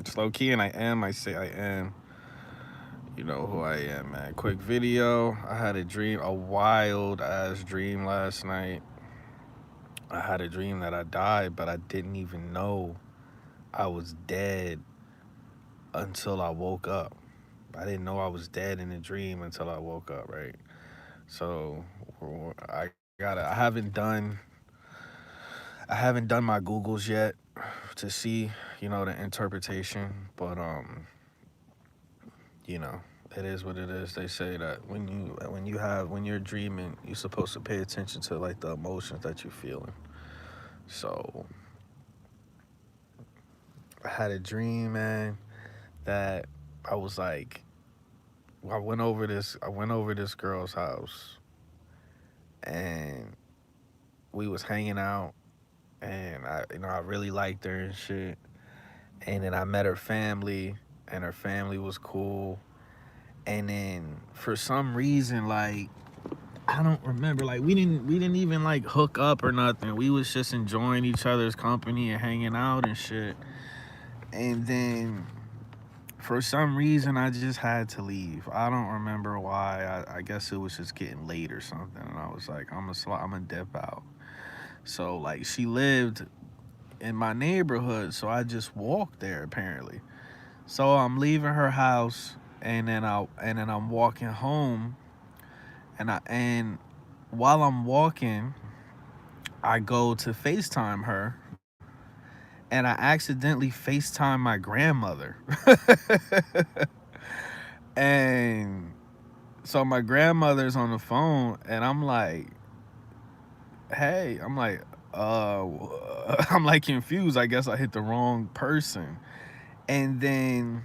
Slow key, and I am. I say I am. You know who I am, man. Quick video. I had a dream, a wild ass dream last night. I had a dream that I died, but I didn't even know I was dead until I woke up. I didn't know I was dead in the dream until I woke up, right? So I haven't done my Googles yet to see, the interpretation, but you know, it is what it is. They say that when you're dreaming, you're supposed to pay attention to like the emotions that you're feeling. So I had a dream, man, that I was like, I went over this girl's house, and we was hanging out, and I really liked her and shit. And then I met her family, and her family was cool. And then for some reason, like, I don't remember, like, we didn't even like hook up or nothing. We was just enjoying each other's company and hanging out and shit. And then for some reason, I just had to leave. I don't remember why. I guess it was just getting late or something, and I was like, I'm a dip out. So like, she lived in my neighborhood, so I just walked there apparently. So I'm leaving her house, and then I'm walking home, and while I'm walking, I go to FaceTime her, and I accidentally FaceTime my grandmother. And so my grandmother's on the phone, and I'm like, hey, I'm like, uh, I'm like confused. I guess I hit the wrong person. And then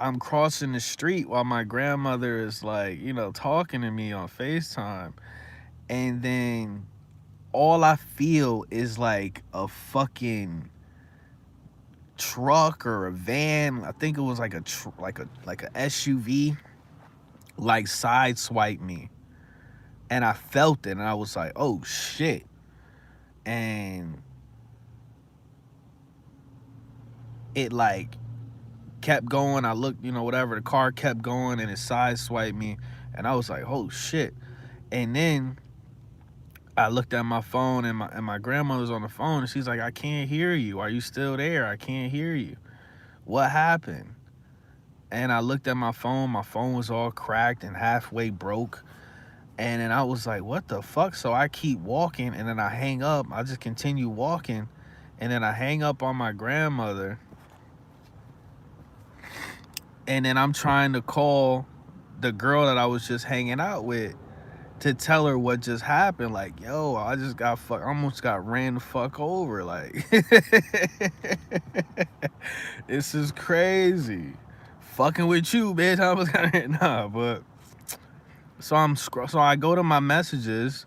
I'm crossing the street while my grandmother is like, talking to me on FaceTime. And then all I feel is like a fucking truck or a van. I think it was like a SUV, like sideswipe me. And I felt it, and I was like, oh shit. And it like kept going. I looked, whatever, the car kept going, and it sideswiped me. And I was like, oh shit. And then I looked at my phone, and my grandmother's on the phone, and she's like, I can't hear you. Are you still there? I can't hear you. What happened? And I looked at my phone. My phone was all cracked and halfway broke. And then I was like, what the fuck? So I keep walking, and then I hang up. I just continue walking, and then I hang up on my grandmother. And then I'm trying to call the girl that I was just hanging out with to tell her what just happened. Like, yo, I just got almost got ran the fuck over. Like, this is crazy. Fucking with you, bitch. I was kind of nah, but so I go to my messages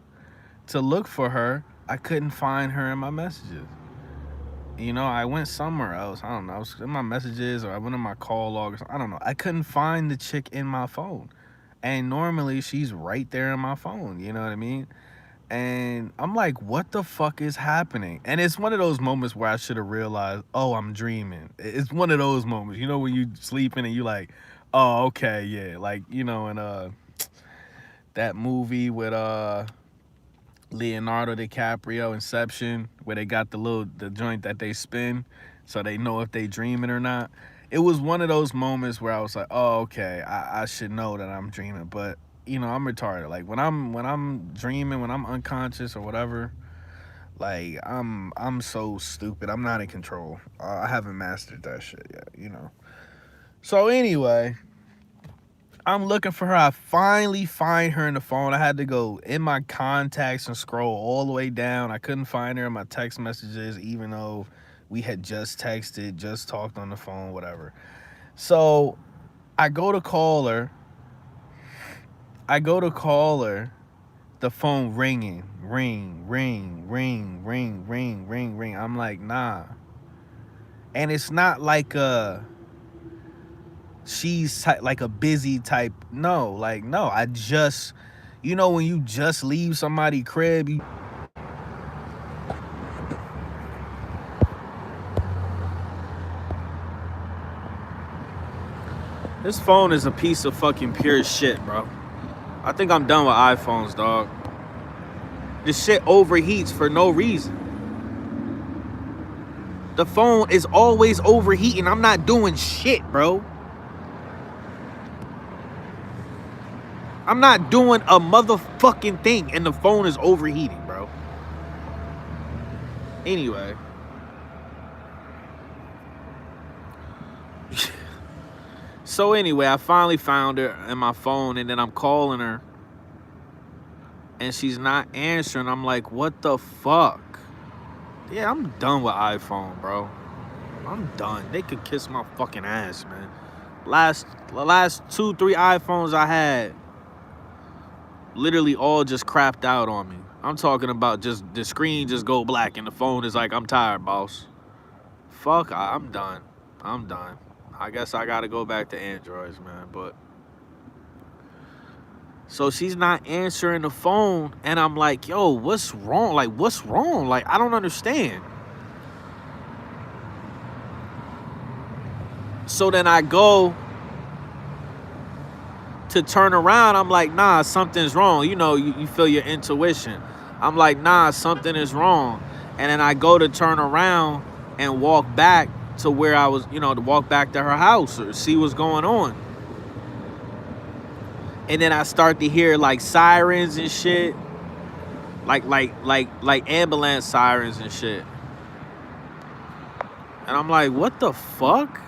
to look for her. I couldn't find her in my messages. I went somewhere else. I don't know. I was in my messages, or I went in my call log, or something. I don't know. I couldn't find the chick in my phone. And normally she's right there in my phone. You know what I mean? And I'm like, what the fuck is happening? And it's one of those moments where I should have realized, oh, I'm dreaming. It's one of those moments, when you sleeping and you like, oh, okay, yeah. Like, in that movie with Leonardo DiCaprio, Inception, where they got the joint that they spin so they know if they dreaming or not. It was one of those moments where I was like, oh, okay, I should know that I'm dreaming. But I'm retarded. Like, when I'm dreaming, when I'm unconscious or whatever, like, I'm so stupid. I'm not in control. I haven't mastered that shit yet. So anyway, I'm looking for her. I finally find her in the phone. I had to go in my contacts and scroll all the way down. I couldn't find her in my text messages, even though we had just texted, just talked on the phone, whatever. So I go to call her. I go to call her. The phone ringing, ring, ring, ring, ring, ring, ring, ring. I'm like, nah. And it's not like she's like a busy type. No, like, no. I just, when you just leave somebody crib, This phone is a piece of fucking pure shit, bro. I think I'm done with iPhones, dog. This shit overheats for no reason. The phone is always overheating. I'm not doing shit, bro. I'm not doing a motherfucking thing, and the phone is overheating, bro. Anyway. So anyway, I finally found her in my phone, and then I'm calling her, and she's not answering. I'm like, what the fuck? Yeah, I'm done with iPhone, bro. I'm done. They could kiss my fucking ass, man. The last 2-3 iPhones I had literally all just crapped out on me. I'm talking about just the screen just go black and the phone is like, I'm tired, boss. Fuck, I'm done. I'm done. I guess I gotta go back to Androids, man. But so she's not answering the phone, and I'm like, yo, what's wrong? Like, what's wrong? Like, I don't understand. So then I go to turn around. I'm like, nah, something's wrong. You know, you feel your intuition. I'm like, nah, something is wrong. And then I go to turn around and walk back to where I was, to walk back to her house or see what's going on. And then I start to hear like sirens and shit. Like ambulance sirens and shit. And I'm like, what the fuck?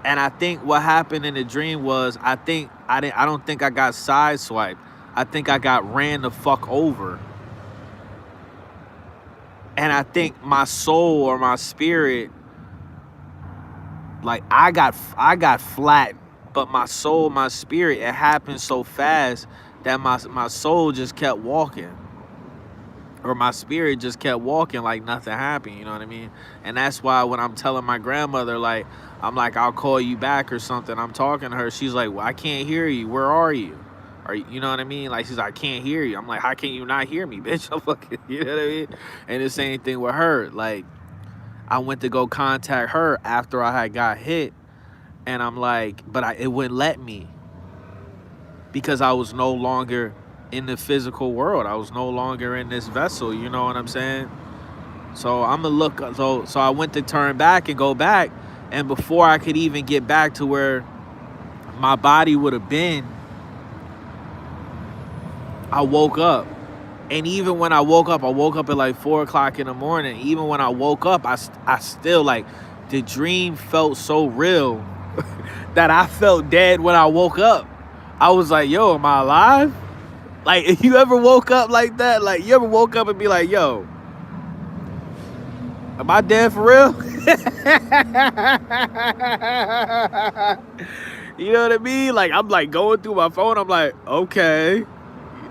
And I think what happened in the dream was I don't think I got sideswiped. I think I got ran the fuck over. And I think my soul or my spirit, like I got flattened, but my soul, my spirit, it happened so fast that my soul just kept walking. Or my spirit just kept walking like nothing happened, you know what I mean? And that's why when I'm telling my grandmother, like, I'm like, I'll call you back or something, I'm talking to her, she's like, well, I can't hear you, where are you? You know what I mean? Like, she's like, I can't hear you. I'm like, how can you not hear me, bitch? I'm fucking, you know what I mean? And the same thing with her. Like, I went to go contact her after I had got hit, and I'm like, but it wouldn't let me because I was no longer in the physical world. I was no longer in this vessel, you know what I'm saying? So I'm gonna look, so I went to turn back and go back, and before I could even get back to where my body would have been, I woke up. And even when I woke up at like 4 o'clock in the morning. Even when I woke up, I still, like, the dream felt so real that I felt dead when I woke up. I was like, yo, am I alive? Like, if you ever woke up like that, like, you ever woke up and be like, yo, am I dead for real? You know what I mean? Like, I'm like going through my phone. I'm like, okay,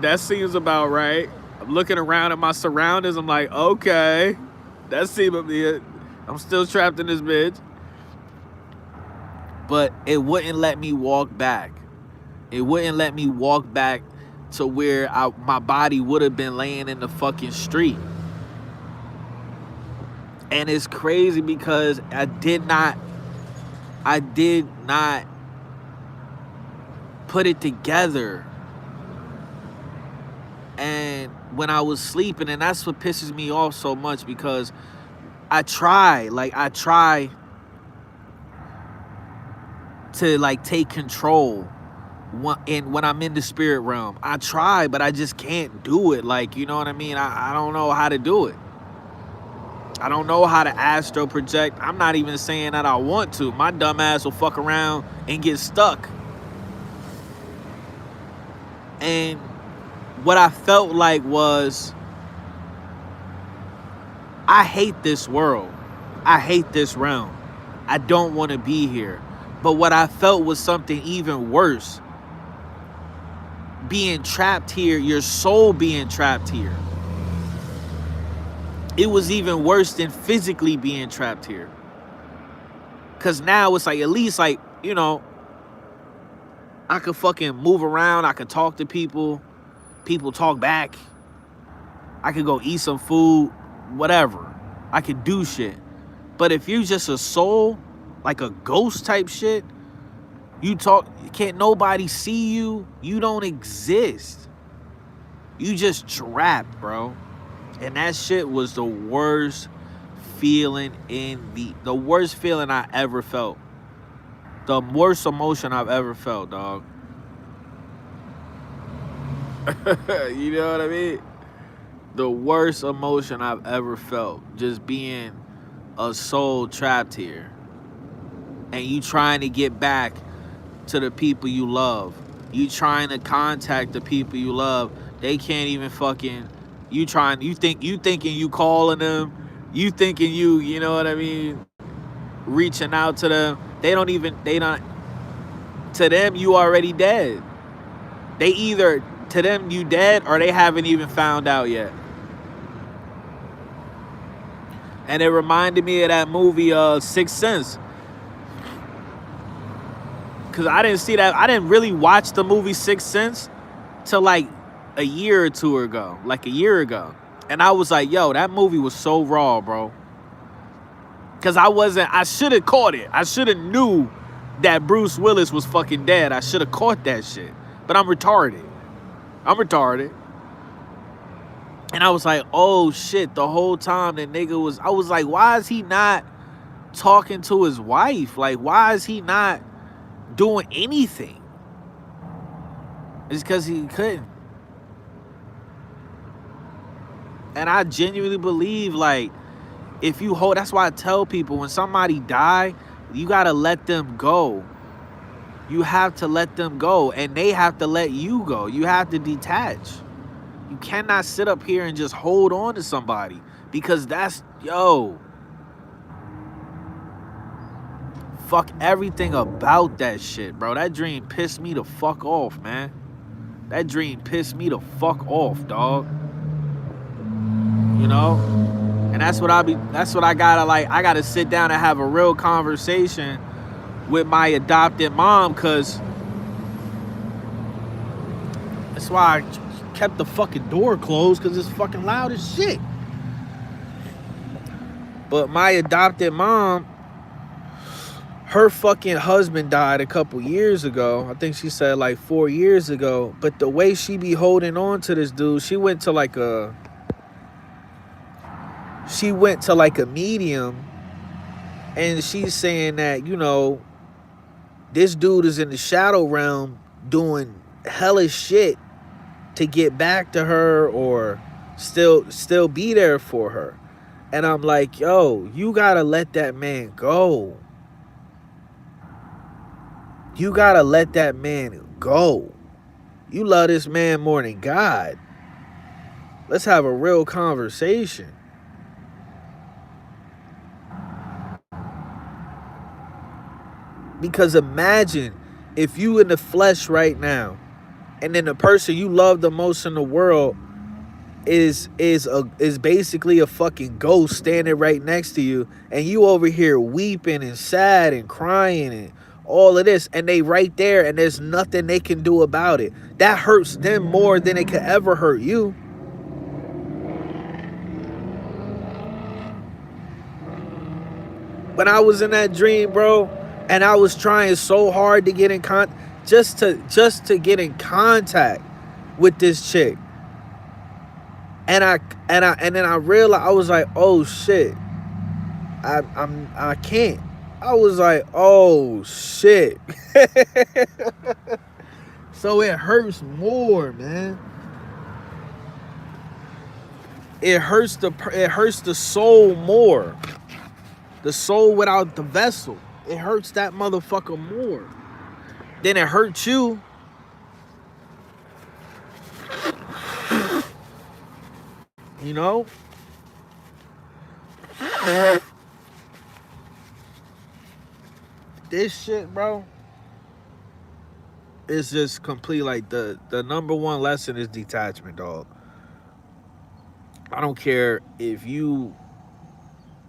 that seems about right. I'm looking around at my surroundings. I'm like, okay, that seems it. I'm still trapped in this bitch. But it wouldn't let me walk back. It wouldn't let me walk back to where my body would have been laying in the fucking street. And it's crazy because I did not put it together. And when I was sleeping, and that's what pisses me off so much, because I try to like take control when I'm in the spirit realm. I try, but I just can't do it. Like, you know what I mean? I don't know how to do it. I don't know how to astral project. I'm not even saying that I want to. My dumb ass will fuck around and get stuck. And what I felt like was, I hate this world. I hate this realm. I don't want to be here. But what I felt was something even worse. Being trapped here, your soul being trapped here. It was even worse than physically being trapped here. Because now it's like, at least, like, you know, I could fucking move around. I could talk to people. People talk back. I could go eat some food. Whatever. I could do shit. But if you're just a soul, like a ghost type shit. You talk, can't nobody see you. You don't exist. You just trapped, bro. And that shit was the worst feeling the worst feeling I ever felt. The worst emotion I've ever felt, dog. You know what I mean? The worst emotion I've ever felt. Just being a soul trapped here. And you trying to get back to the people you love. You trying to contact the people you love. They can't even fucking you thinking you calling them. You thinking you know what I mean, reaching out to them. They don't to them you already dead. They either to them you dead or they haven't even found out yet. And it reminded me of that movie Sixth Sense. Cause I didn't really watch the movie Sixth Sense till like a year or two ago. Like a year ago. And I was like, yo, that movie was so raw, bro. Cause I should have caught it. I should have knew that Bruce Willis was fucking dead. I should have caught that shit. But I'm retarded. And I was like, oh shit, the whole time the nigga was, I was like, why is he not talking to his wife? Like, why is he not doing anything? It's because he couldn't. And I genuinely believe, like, if you hold, that's why I tell people when somebody die, you gotta let them go. You have to let them go, and they have to let you go. You have to detach. You cannot sit up here and just hold on to somebody, because that's, yo, fuck everything about that shit, bro. That dream pissed me the fuck off, man. That dream pissed me the fuck off, dog. You know? And that's what I gotta, like, I gotta sit down and have a real conversation with my adopted mom, cause that's why I kept the fucking door closed, cause it's fucking loud as shit. But my adopted mom, her fucking husband died a couple years ago. I think she said like 4 years ago. But the way she be holding on to this dude, she went to like a medium, and she's saying that, you know, this dude is in the shadow realm doing hellish shit to get back to her or still be there for her. And I'm like, yo, you gotta let that man go. You gotta let that man go. You love this man more than God. Let's have a real conversation. Because imagine if you in the flesh right now, and then the person you love the most in the world is basically a fucking ghost standing right next to you, and you over here weeping and sad and crying and all of this, and they right there, and there's nothing they can do about it. That hurts them more than it could ever hurt you. When I was in that dream, bro, and I was trying so hard to get in just to get in contact with this chick. And then I realized, I was like, oh shit. I can't. I was like, oh shit. So it hurts more, man. It hurts the soul more. The soul without the vessel. It hurts that motherfucker more. Then it hurts you. You know? This shit, bro, is just complete. Like, the number one lesson is detachment, dog. I don't care if you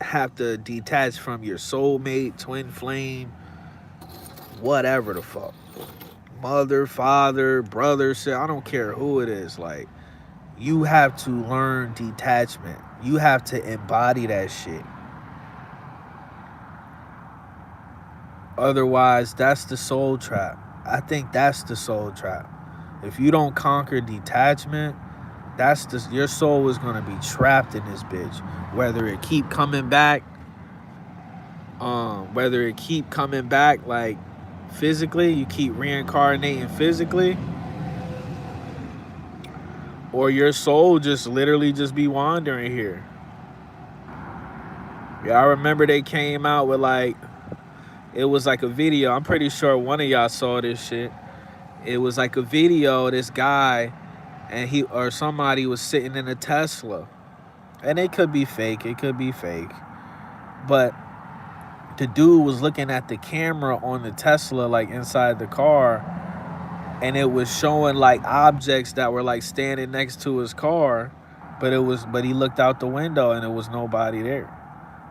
have to detach from your soulmate, twin flame, whatever the fuck. Mother, father, brother, sister, I don't care who it is. Like, you have to learn detachment. You have to embody that shit. Otherwise, that's the soul trap. I think that's the soul trap. If you don't conquer detachment, that's the your soul is gonna be trapped in this bitch. Whether it keep coming back, like physically, you keep reincarnating physically, or your soul just literally just be wandering here. Yeah, I remember they came out with like it was like a video. I'm pretty sure one of y'all saw this shit. It was like a video of this guy and he or somebody was sitting in a Tesla. And it could be fake. It could be fake. But the dude was looking at the camera on the Tesla, like inside the car, and it was showing like objects that were like standing next to his car, but he looked out the window and there was nobody there.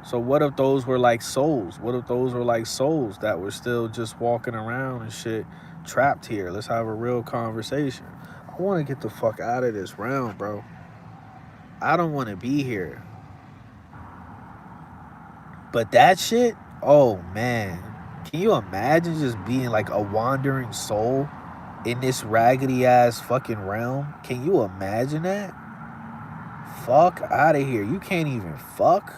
So what if those were like souls? What if those were like souls that were still just walking around and shit, trapped here? Let's have a real conversation. I want to get the fuck out of this realm, bro. I don't want to be here. But that shit, oh man. Can you imagine just being like a wandering soul in this raggedy ass fucking realm? Can you imagine that? Fuck out of here. You can't even fuck.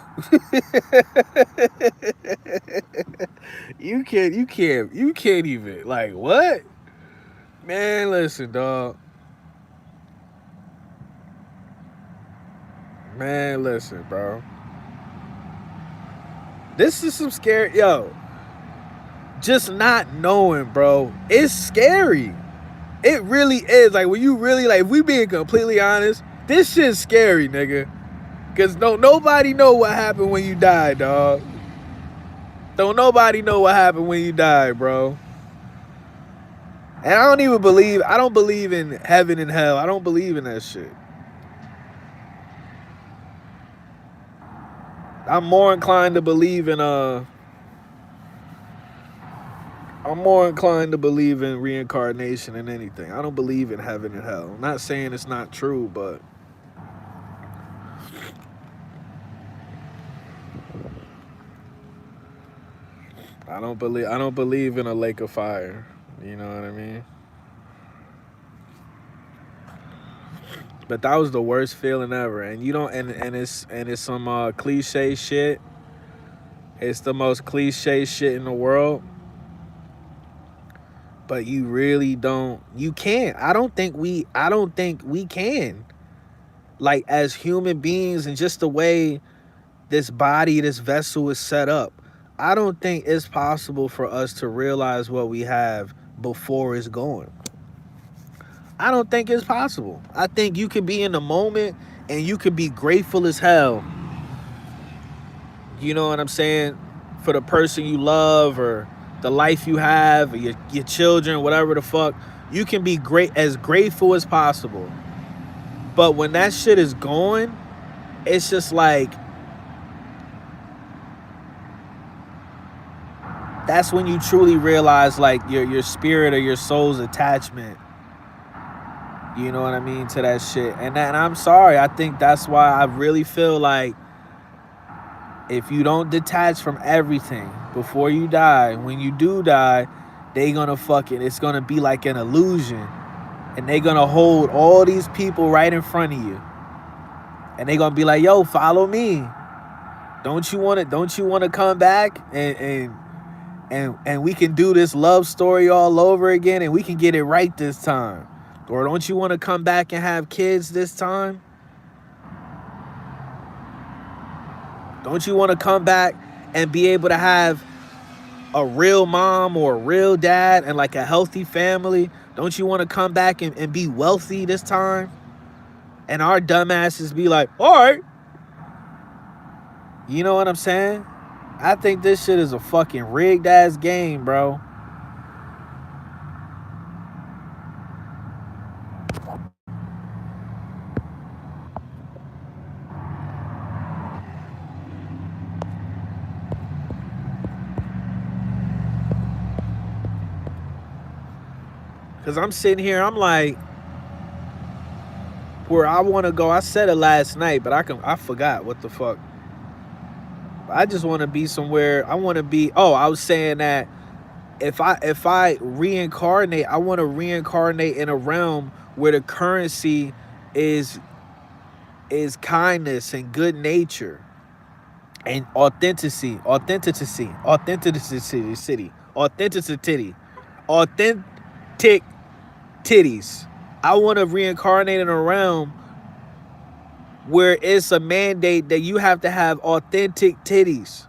You can't even. Like, what? Man, listen, dog. Man, listen, bro. This is some scary. Yo, just not knowing, bro. It's scary. It really is. Like, when you really, like, if we being completely honest, this shit's scary, nigga. Because nobody know what happened when you died, dog. Don't nobody know what happened when you died, bro. And I don't believe in heaven and hell. I don't believe in that shit. I'm more inclined to believe in reincarnation than anything. I don't believe in heaven and hell. I'm not saying it's not true, but I don't believe in a lake of fire. You know what I mean? But that was the worst feeling ever. And you don't and it's some cliche shit. It's the most cliche shit in the world. But you really don't. You can't. I don't think we can. Like, as human beings, and just the way this body, this vessel is set up, I don't think it's possible for us to realize what we have before it's gone. I don't think it's possible. I think you can be in the moment and you can be grateful as hell. You know what I'm saying? For the person you love, or the life you have, or your children, whatever the fuck. You can be grateful as possible. But when that shit is gone, it's just like, that's when you truly realize, like, your spirit or your soul's attachment, you know what I mean, to that shit. And I'm sorry, I think that's why I really feel like if you don't detach from everything before you die, when you do die, it's gonna be like an illusion. And they gonna hold all these people right in front of you. And they gonna be like, yo, follow me. Don't you wanna come back and we can do this love story all over again, and we can get it right this time? Or don't you want to come back and have kids this time? Don't you want to come back and be able to have a real mom or a real dad and like a healthy family? Don't you want to come back and be wealthy this time? And our dumbasses be like, all right. You know what I'm saying? I think this shit is a fucking rigged ass game, bro. Because I'm sitting here, I'm like, where I want to go. I said it last night, but I forgot what the fuck. I just want to be somewhere. I want to be, I was saying that if I reincarnate, I want to reincarnate in a realm where the currency is kindness and good nature and authentic titties. I want to reincarnate in a realm where it's a mandate that you have to have authentic titties.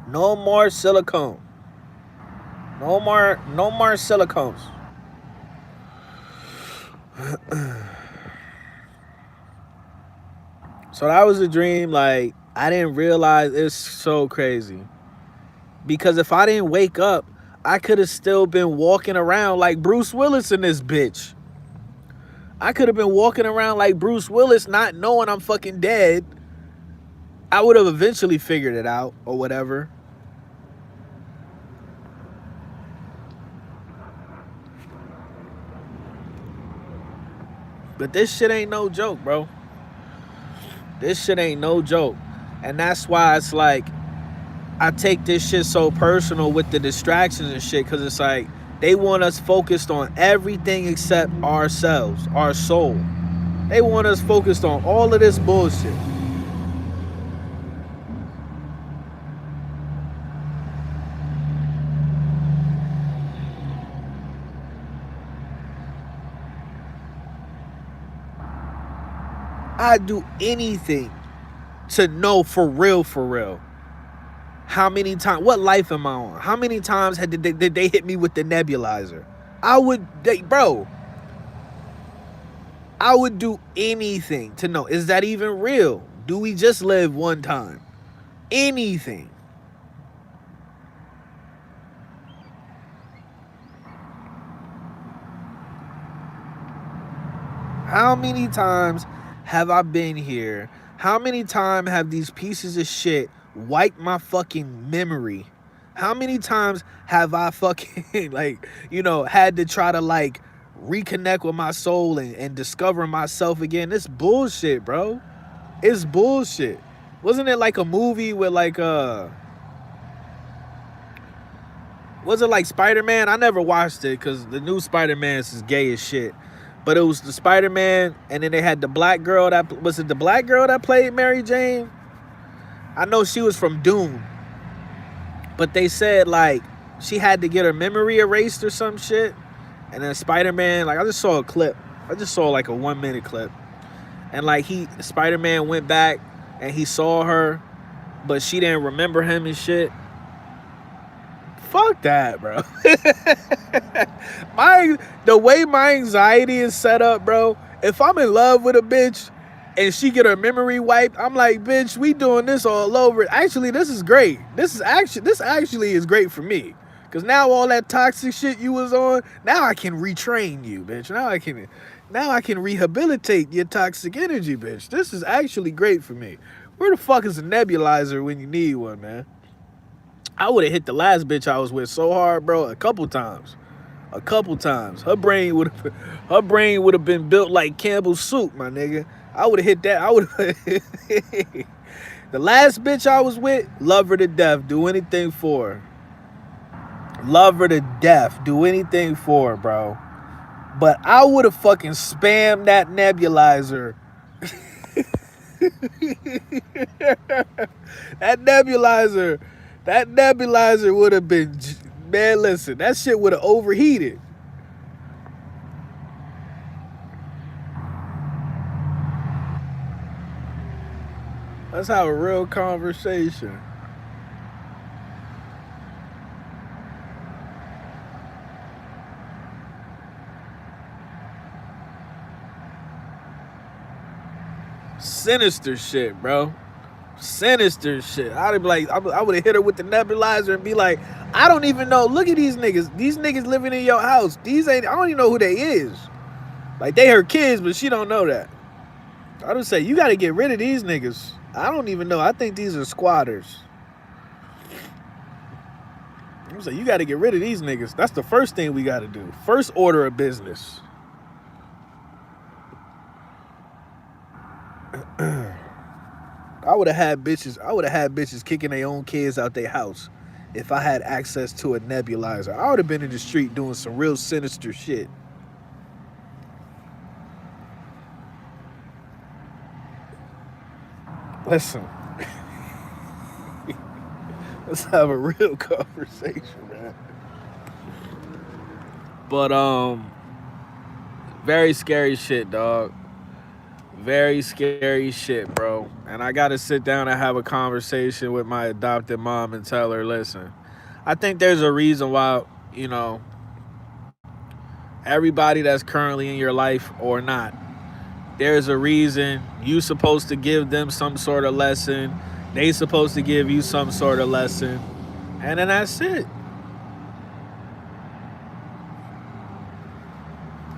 No more silicone. No more silicones. So that was a dream. Like, I didn't realize it's so crazy. Because if I didn't wake up, I could have still been walking around like Bruce Willis in this bitch. I could have been walking around like Bruce Willis, not knowing I'm fucking dead. I would have eventually figured it out or whatever. But this shit ain't no joke, bro. This shit ain't no joke. And that's why it's like, I take this shit so personal with the distractions and shit, because it's like, they want us focused on everything except ourselves, our soul. They want us focused on all of this bullshit. I'd do anything to know for real, how many times, what life am I on? How many times did they hit me with the nebulizer? Bro, I would do anything to know. Is that even real? Do we just live one time? Anything. How many times have I been here? How many times have these pieces of shit wiped my fucking memory? How many times have I fucking had to try to reconnect with my soul and discover myself again? It's bullshit, bro. It's bullshit. Wasn't it like a movie with was it like Spider-Man? I never watched it because the new Spider-Man is gay as shit. But it was the Spider-Man, and then they had the black girl was it the black girl that played Mary Jane? I know she was from Dune. But they said she had to get her memory erased or some shit. And then Spider-Man, I just saw a clip. I just saw a 1-minute clip. And Spider-Man went back and he saw her, but she didn't remember him and shit. Fuck that, bro. The way my anxiety is set up, bro, if I'm in love with a bitch and she get her memory wiped, I'm like, bitch, we doing this all over. Actually, this is great. This actually is great for me. Cause now all that toxic shit you was on, now I can retrain you, bitch. Now I can rehabilitate your toxic energy, bitch. This is actually great for me. Where the fuck is a nebulizer when you need one, man? I would have hit the last bitch I was with so hard, bro, a couple times. Her brain would have been built like Campbell's soup, my nigga. I would have hit that. The last bitch I was with, love her to death, do anything for her. Love her to death, do anything for her, bro. But I would have fucking spammed that nebulizer. That nebulizer would have been, man, listen, that shit would have overheated. Let's have a real conversation. Sinister shit, bro. Sinister shit. I'd be like, I would have hit her with the nebulizer and be like, I don't even know. Look at these niggas. These niggas living in your house. I don't even know who they is. They her kids, but she don't know that. I would say, you got to get rid of these niggas. I don't even know. I think these are squatters. I would say, you got to get rid of these niggas. That's the first thing we got to do. First order of business. I would have had bitches. I would have had bitches kicking their own kids out their house if I had access to a nebulizer. I would have been in the street doing some real sinister shit. Listen, let's have a real conversation, man. But very scary shit, dog. Very scary shit, bro. And I gotta sit down and have a conversation with my adopted mom and tell her, listen, I think there's a reason why, you know, everybody that's currently in your life or not, there's a reason you supposed to give them some sort of lesson. They supposed to give you some sort of lesson. And then that's it.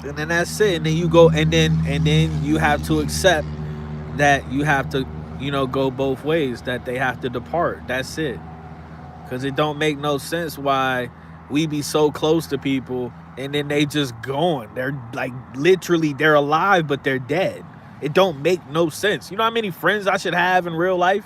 And then that's it. And then you go and then you have to accept that you have to, go both ways, that they have to depart. That's it. Cause it don't make no sense why we be so close to people and then they just gone. They're like literally they're alive, but they're dead. It don't make no sense. You know how many friends I should have in real life?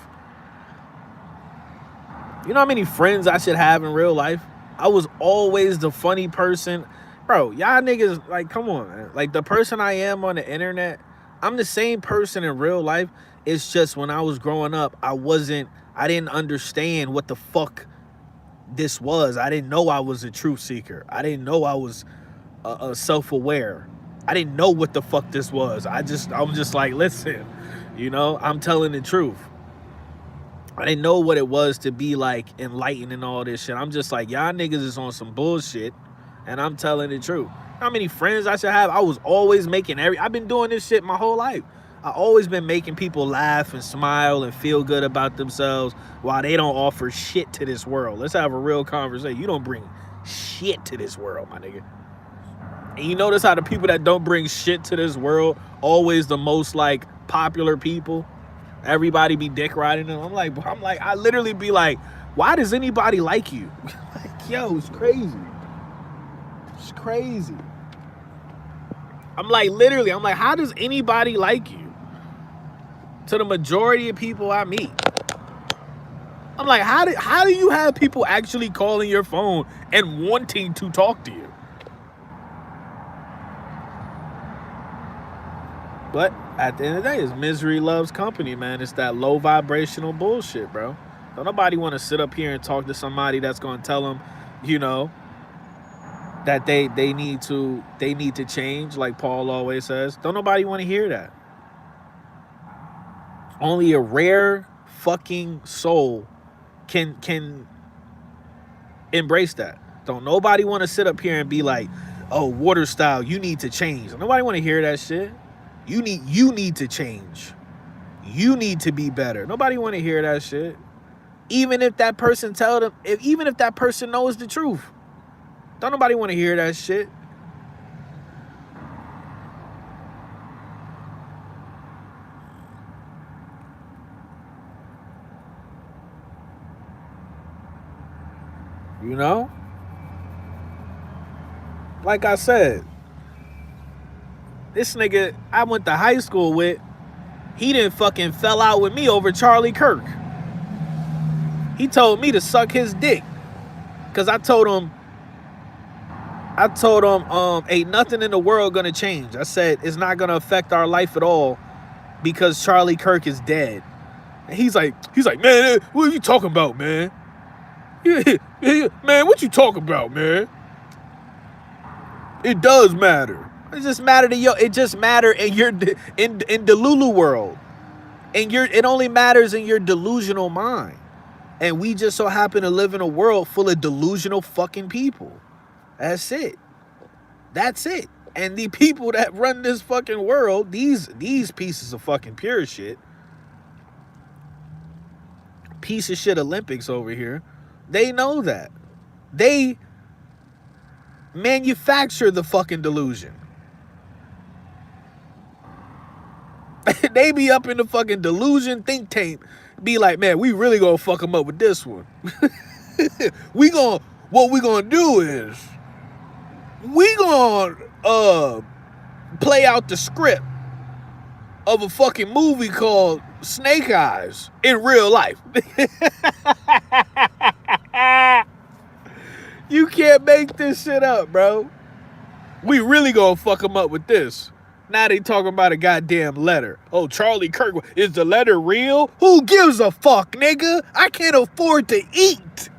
You know how many friends I should have in real life? I was always the funny person. Bro, y'all niggas, like, come on, man. Like, the person I am on the internet, I'm the same person in real life. It's just when I was growing up, I didn't understand what the fuck this was. I didn't know I was a truth seeker. I didn't know I was self-aware. I didn't know what the fuck this was. I'm just like, listen, I'm telling the truth. I didn't know what it was to be like enlightened and all this shit. I'm just like, y'all niggas is on some bullshit, and I'm telling the truth. How many friends I should have? I was always making I've been doing this shit my whole life. I always been making people laugh and smile and feel good about themselves while they don't offer shit to this world. Let's have a real conversation. You don't bring shit to this world, my nigga. And you notice how the people that don't bring shit to this world always the most like popular people. Everybody be dick riding them. I'm like, I literally be like, why does anybody like you? Like, yo, it's crazy. It's crazy. I'm like, how does anybody like you? To the majority of people I meet. I'm like, how do you have people actually calling your phone and wanting to talk to you? But at the end of the day, it's misery loves company, man. It's that low vibrational bullshit, bro. Don't nobody want to sit up here and talk to somebody that's going to tell them, that they need to change, like Paul always says. Don't nobody want to hear that. Only a rare fucking soul can embrace that. Don't nobody want to sit up here and be like, oh, water style, you need to change. Nobody want to hear that shit. You need to change. You need to be better. Nobody want to hear that shit. Even if that person even if that person knows the truth. Don't nobody want to hear that shit. Like I said, this nigga I went to high school with, he didn't fucking fell out with me over Charlie Kirk. He told me to suck his dick. Cause I told him, ain't nothing in the world gonna change. I said, it's not gonna affect our life at all because Charlie Kirk is dead. And he's like, man, what are you talking about, man? Man, what you talking about, man? It does matter. It just matter to you. It just matter in your in the Lulu world. And it only matters in your delusional mind. And we just so happen to live in a world full of delusional fucking people. That's it. That's it. And the people that run this fucking world, these pieces of fucking pure shit, piece of shit Olympics over here, they know that. They manufacture the fucking delusion. They be up in the fucking delusion think tank, be like, man, we really gonna fuck them up with this one. What we gonna do is, we gonna play out the script of a fucking movie called Snake Eyes in real life. You can't make this shit up, bro. We really gonna fuck them up with this. Now they talking about a goddamn letter. Oh, Charlie Kirk, is the letter real? Who gives a fuck, nigga? I can't afford to eat.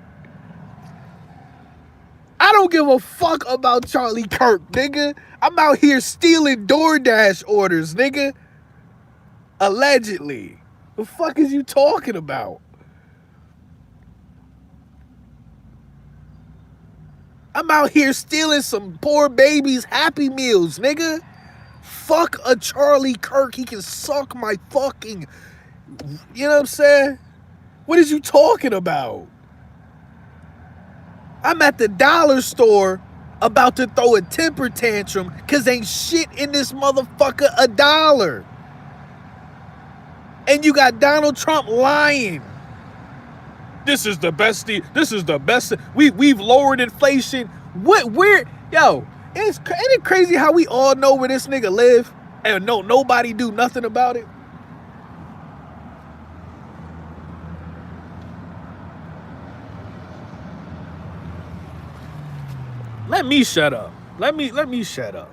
I don't give a fuck about Charlie Kirk, nigga. I'm out here stealing DoorDash orders, nigga. Allegedly. The fuck is you talking about? I'm out here stealing some poor baby's Happy Meals, nigga. Fuck a Charlie Kirk. He can suck my fucking... You know what I'm saying? What is you talking about? I'm at the dollar store about to throw a temper tantrum because ain't shit in this motherfucker $1. And you got Donald Trump lying. This is the best. This is the best. We've lowered inflation. Yo, ain't it crazy how we all know where this nigga live and nobody do nothing about it? Let me shut up. Let me shut up.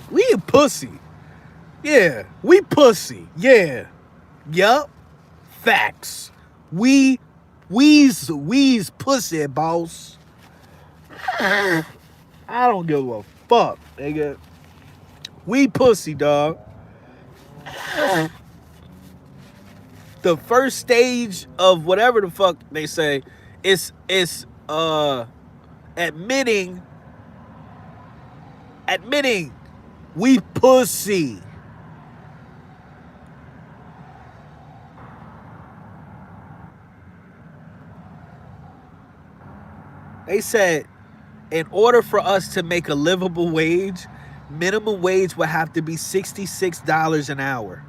We a pussy. Yeah, we pussy. Yeah. Yup. Facts. We's pussy, boss. I don't give a fuck, nigga. We pussy, dog. The first stage of whatever the fuck they say is admitting we pussy. They said in order for us to make a livable wage, minimum wage would have to be $66 an hour.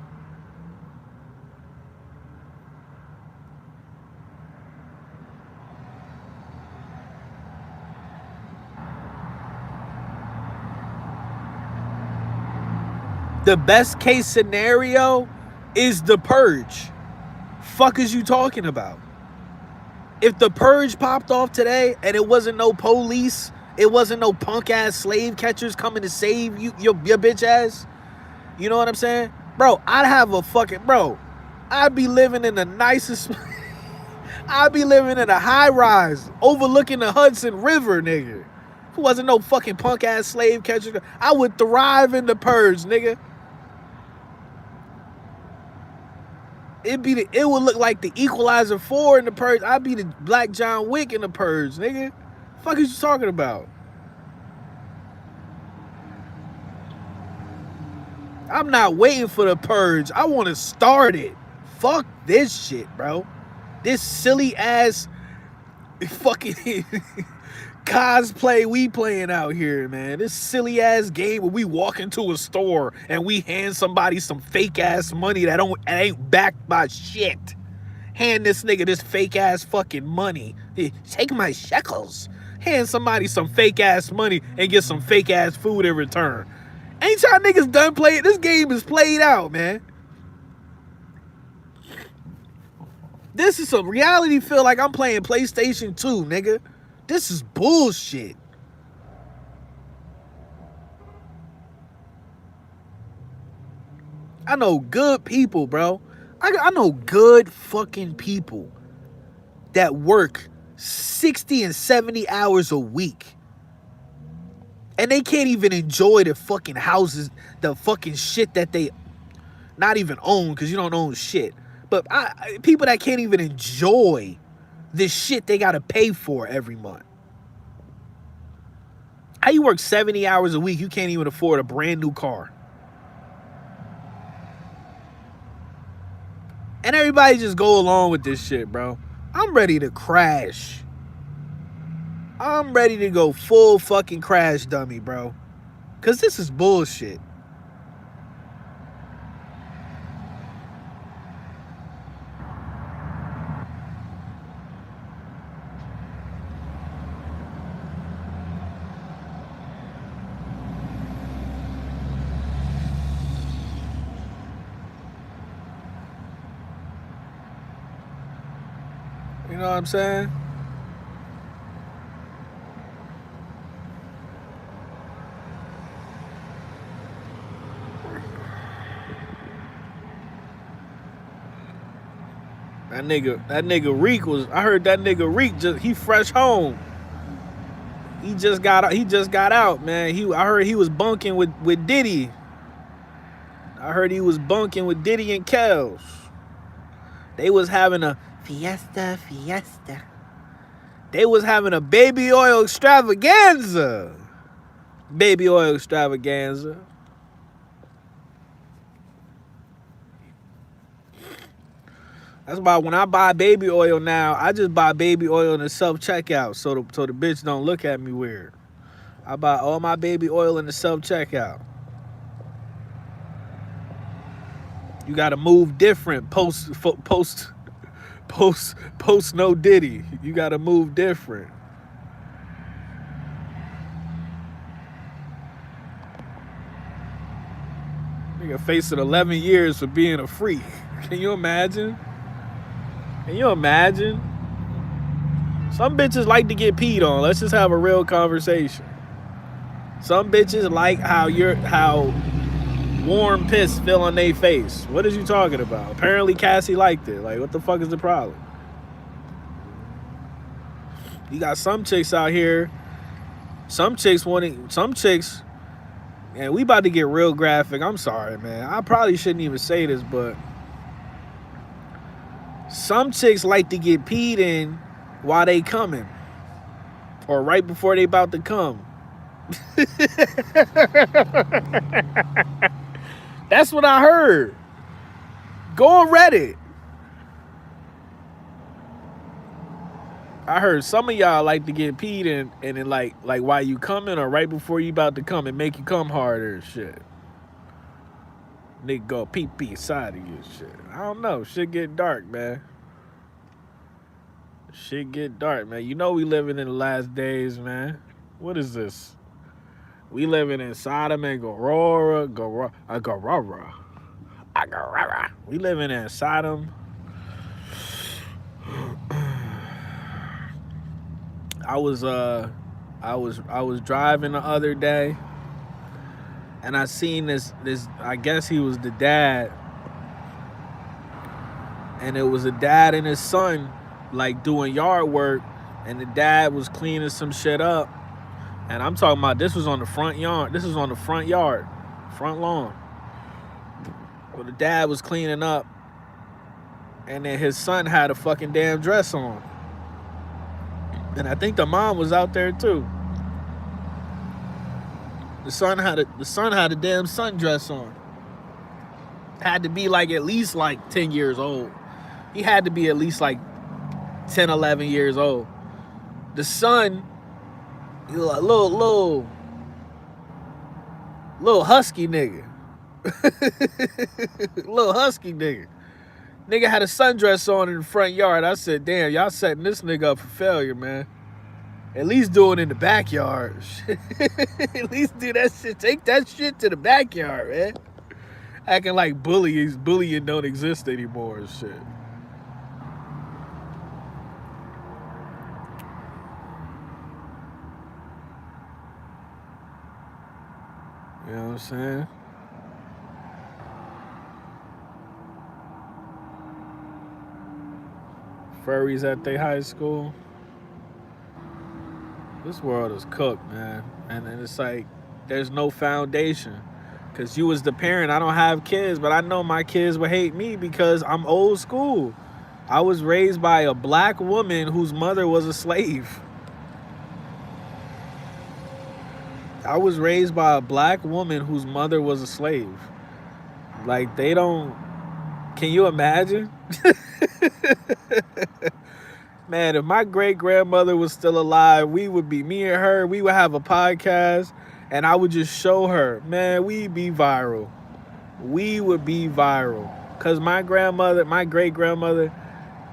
The best case scenario is the purge. Fuck is you talking about? If the purge popped off today and it wasn't no police, it wasn't no punk ass slave catchers coming to save you, your bitch ass, you know what I'm saying? Bro, I'd have a fucking, bro, I'd be living in the nicest, I'd be living in a high rise overlooking the Hudson River, nigga. If it wasn't no fucking punk ass slave catcher, I would thrive in the purge, nigga. It would look like the Equalizer 4 in the purge. I'd be the Black John Wick in the purge, nigga. Fuck is you talking about? I'm not waiting for the purge. I want to start it. Fuck this shit, bro. This silly ass fucking cosplay we playing out here, man. This silly ass game where we walk into a store and we hand somebody some fake ass money that ain't backed by shit. Hand this nigga this fake ass fucking money. Take my shekels. Hand somebody some fake ass money and get some fake ass food in return. Ain't y'all niggas done playing? This game is played out, man. This is some reality feel like I'm playing PlayStation 2, nigga. This is bullshit. I know good people, bro. I know good fucking people that work 60 and 70 hours a week. And they can't even enjoy the fucking houses, the fucking shit that they not even own, because you don't own shit. But people that can't even enjoy the shit they got to pay for every month. How you work 70 hours a week, you can't even afford a brand new car. And everybody just go along with this shit, bro. I'm ready to crash. I'm ready to go full fucking crash dummy, bro. Because this is bullshit. know what I'm saying? That nigga Reek was. I heard that nigga Reek he fresh home. He just got out, man. I heard he was bunking with Diddy. I heard he was bunking with Diddy and Kels. They was having a fiesta. They was having a baby oil extravaganza. Baby oil extravaganza. That's why when I buy baby oil now, I just buy baby oil in the self-checkout so the bitch don't look at me weird. I buy all my baby oil in the self-checkout. You gotta move different post no Diddy. You gotta move different. Nigga facing 11 years for being a freak. Can you imagine? Can you imagine? Some bitches like to get peed on. Let's just have a real conversation. Some bitches like how warm piss feel on their face. What is you talking about? Apparently Cassie liked it. Like, what the fuck is the problem? You got some chicks out here. Some chicks, and we about to get real graphic. I'm sorry, man. I probably shouldn't even say this, but some chicks like to get peed in while they coming. Or right before they about to come. That's what I heard. Go on Reddit. I heard some of y'all like to get peed in and then like while you coming or right before you about to come and make you come harder and shit. Nigga go pee inside of you and shit. I don't know. Shit get dark, man. Shit get dark, man. You know we living in the last days, man. What is this? We living in Sodom and Gomorrah. We living in Sodom. I was driving the other day, and I seen this. I guess he was the dad, and it was a dad and his son, like doing yard work, and the dad was cleaning some shit up. And I'm talking about this was on the front yard. This was on the front yard, front lawn. Well, the dad was cleaning up, and then his son had a fucking damn dress on. And I think the mom was out there too. The son had a damn sundress on. Had to be like at least like 10 years old. He had to be at least like 10, 11 years old. The son, little husky nigga. Little husky nigga. Nigga had a sundress on in the front yard. I said, damn, y'all setting this nigga up for failure, man. At least do it in the backyard. At least do that shit. Take that shit to the backyard, man. Acting like bullying don't exist anymore and shit. You know what I'm saying? Furries at their high school. This world is cooked, man. And it's like, there's no foundation. Because you as the parent, I don't have kids, but I know my kids would hate me because I'm old school. I was raised by a black woman whose mother was a slave. I was raised by a black woman whose mother was a slave. Like, they don't... Can you imagine? Man, if my great-grandmother was still alive, me and her, we would have a podcast, and I would just show her. Man, we'd be viral. We would be viral. Because my great-grandmother,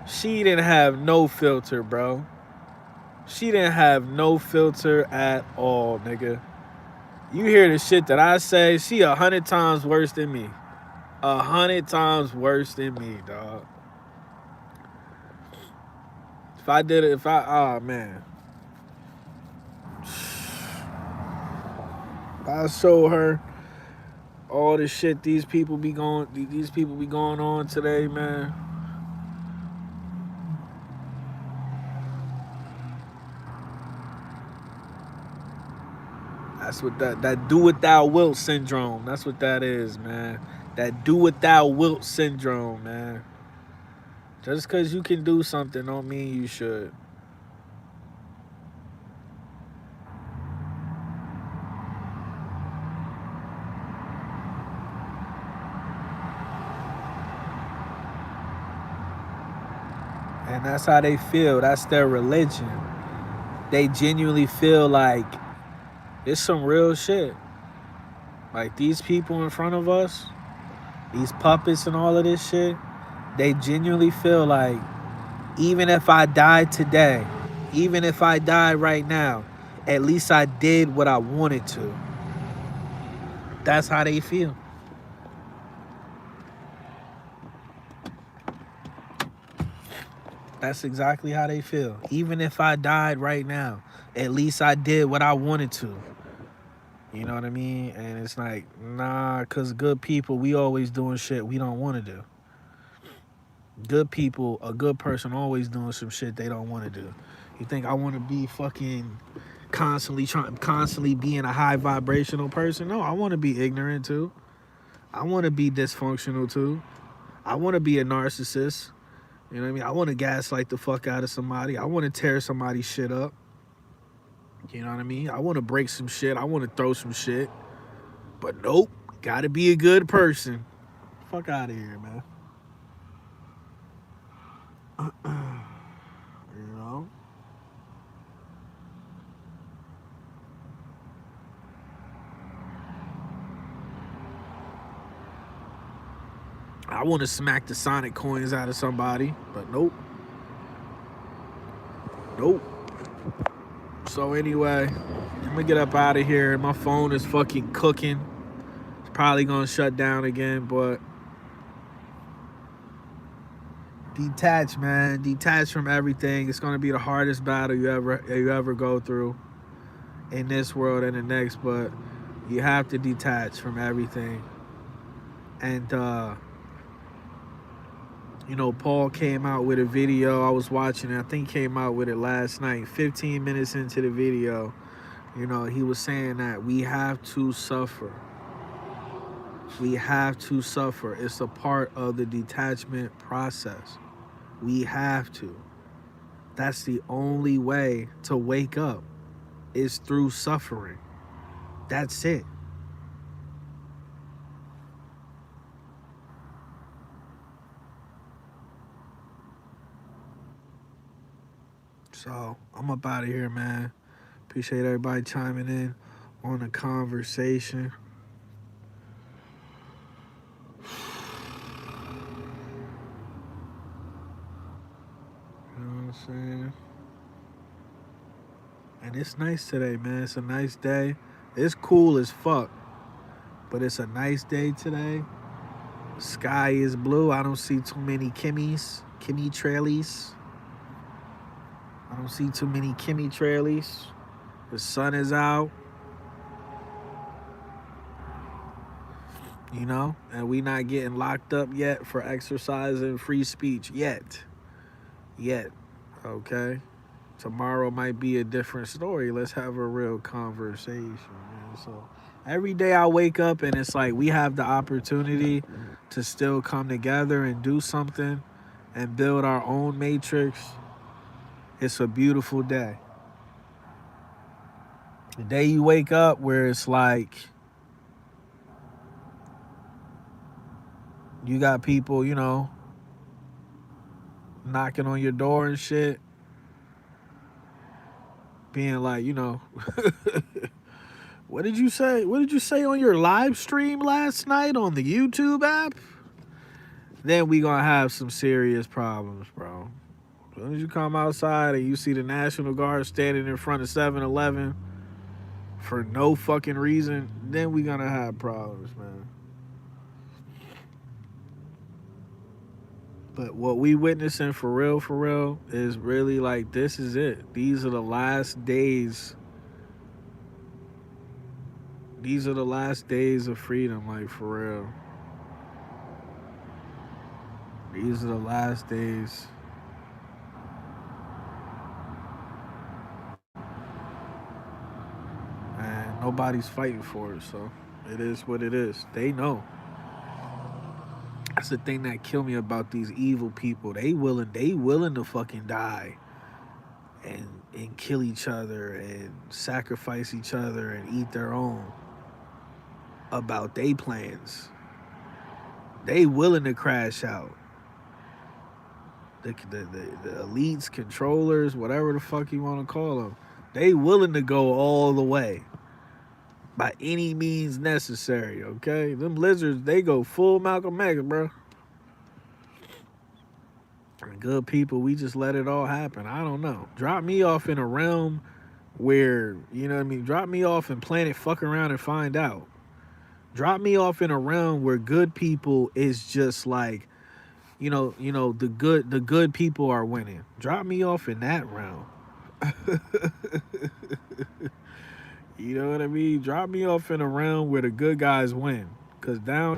she didn't have no filter, bro. She didn't have no filter at all, nigga. You hear the shit that I say, she 100 times worse than me. 100 times worse than me, dog. Oh man, I show her all the shit these people be going on today, man. That's what that do what thou wilt syndrome. That's what that is, man. That do what thou wilt syndrome, man. Just because you can do something don't mean you should. And that's how they feel. That's their religion. They genuinely feel like it's some real shit. Like these people in front of us, these puppets and all of this shit, they genuinely feel like even if I died today, even if I died right now, at least I did what I wanted to. That's how they feel. That's exactly how they feel. Even if I died right now, at least I did what I wanted to. You know what I mean? And it's like, nah, because good people, we always doing shit we don't want to do. Good people, a good person always doing some shit they don't want to do. You think I want to be fucking constantly being a high vibrational person? No, I want to be ignorant too. I want to be dysfunctional too. I want to be a narcissist. You know what I mean? I want to gaslight the fuck out of somebody. I want to tear somebody's shit up. You know what I mean? I want to break some shit. I want to throw some shit. But nope, gotta be a good person. Fuck out of here, man. You know? I want to smack the Sonic coins out of somebody, but nope. Nope. So anyway, I'm gonna get up out of here. My phone is fucking cooking. It's probably gonna shut down again, but detach, man. Detach from everything. It's gonna be the hardest battle you ever go through in this world and the next, but you have to detach from everything. And you know, Paul came out with a video. I was watching it. I think he came out with it last night. 15 minutes into the video, you know, he was saying that we have to suffer. We have to suffer. It's a part of the detachment process. We have to. That's the only way to wake up is through suffering. That's it. So I'm up out of here, man. Appreciate everybody chiming in on the conversation. You know what I'm saying? And it's nice today, man. It's a nice day. It's cool as fuck, but it's a nice day today. The sky is blue. I don't see too many Kimmy trailies. I don't see too many Kimmy trailies. The sun is out, you know, and we not getting locked up yet for exercising free speech yet. Okay? Tomorrow might be a different story. Let's have a real conversation, man. So every day I wake up and it's like we have the opportunity to still come together and do something and build our own matrix. It's a beautiful day. The day you wake up where it's like you got people, you know, knocking on your door and shit, being like, you know, what did you say? What did you say on your live stream last night on the YouTube app? Then we gonna have some serious problems, bro. As soon as you come outside and you see the National Guard standing in front of 7-Eleven for no fucking reason, then we gonna have problems, man. But what we witnessing for real, is really like this is it. These are the last days. These are the last days of freedom, like for real. These are the last days. And nobody's fighting for it, so it is what it is. They know. That's the thing that kill me about these evil people. They willing to fucking die and kill each other and sacrifice each other and eat their own about their plans. They willing to crash out. The elites, controllers, whatever the fuck you want to call them, they willing to go all the way by any means necessary. Okay, them lizards, they go full Malcolm X, bro. And good people, we just let it all happen. I don't know. Drop me off in a realm where, you know what I mean. Drop me off in planet fuck around and find out. Drop me off in a realm where good people is just like, the good people are winning. Drop me off in that realm. You know what I mean? Drop me off in a realm where the good guys win. Cause down